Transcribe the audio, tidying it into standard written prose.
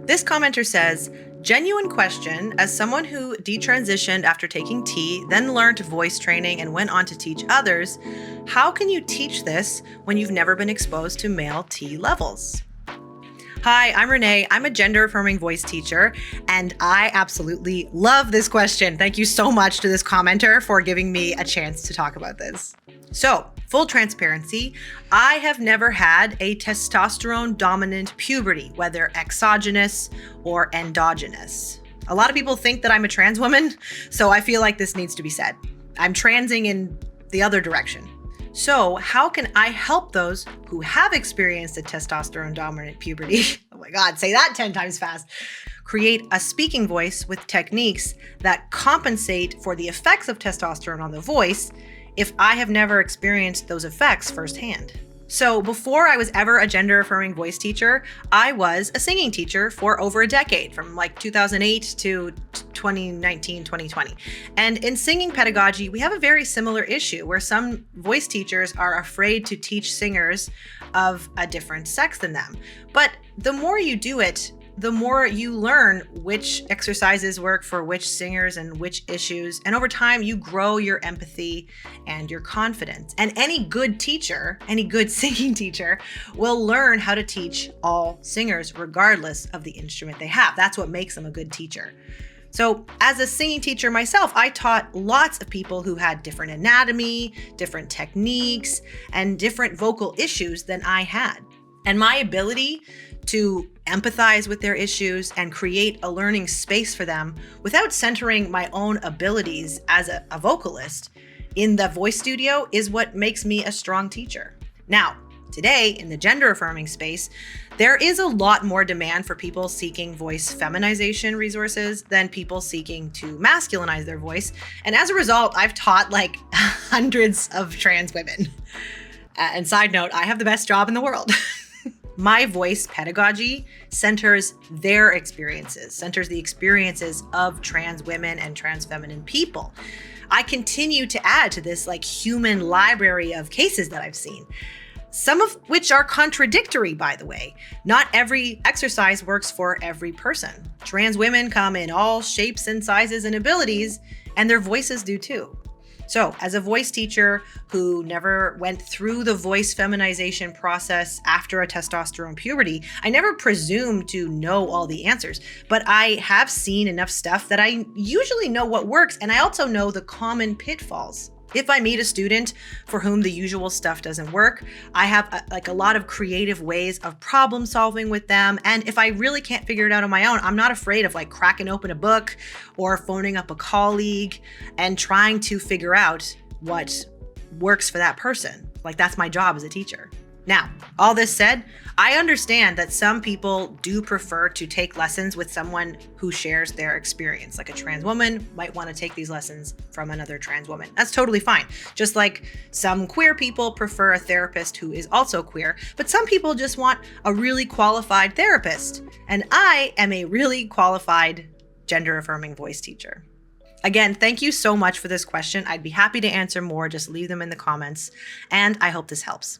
This commenter says, genuine question, as someone who detransitioned after taking T, then learned voice training and went on to teach others, how can you teach this when you've never been exposed to male T levels? Hi, I'm Renee. I'm a gender-affirming voice teacher, and I absolutely love this question. Thank you so much to this commenter for giving me a chance to talk about this. So, full transparency, I have never had a testosterone-dominant puberty, whether exogenous or endogenous. A lot of people think that I'm a trans woman, so I feel like this needs to be said. I'm transing in the other direction. So how can I help those who have experienced a testosterone-dominant puberty, oh my God, say that 10 times fast, create a speaking voice with techniques that compensate for the effects of testosterone on the voice if I have never experienced those effects firsthand? So before I was ever a gender-affirming voice teacher, I was a singing teacher for over a decade, from like 2008 to 2019, 2020. And in singing pedagogy, we have a very similar issue where some voice teachers are afraid to teach singers of a different sex than them. But the more you do it, the more you learn which exercises work for which singers and which issues. And over time, you grow your empathy and your confidence. And any good teacher, any good singing teacher, will learn how to teach all singers regardless of the instrument they have. That's what makes them a good teacher. So as a singing teacher myself, I taught lots of people who had different anatomy, different techniques, and different vocal issues than I had. And my ability to empathize with their issues and create a learning space for them without centering my own abilities as a vocalist in the voice studio is what makes me a strong teacher. Now, today in the gender-affirming space, there is a lot more demand for people seeking voice feminization resources than people seeking to masculinize their voice. And as a result, I've taught like hundreds of trans women. And side note, I have the best job in the world. My voice pedagogy centers their experiences, centers the experiences of trans women and trans feminine people. I continue to add to this like human library of cases that I've seen, some of which are contradictory, by the way. Not every exercise works for every person. Trans women come in all shapes and sizes and abilities, and their voices do too. So as a voice teacher who never went through the voice feminization process after a testosterone puberty, I never presumed to know all the answers, but I have seen enough stuff that I usually know what works, and I also know the common pitfalls. If I meet a student for whom the usual stuff doesn't work, I have a lot of creative ways of problem solving with them. And if I really can't figure it out on my own, I'm not afraid of like cracking open a book or phoning up a colleague and trying to figure out what works for that person. Like that's my job as a teacher. Now, all this said, I understand that some people do prefer to take lessons with someone who shares their experience. Like a trans woman might want to take these lessons from another trans woman. That's totally fine. Just like some queer people prefer a therapist who is also queer, but some people just want a really qualified therapist. And I am a really qualified gender-affirming voice teacher. Again, thank you so much for this question. I'd be happy to answer more. Just leave them in the comments, and I hope this helps.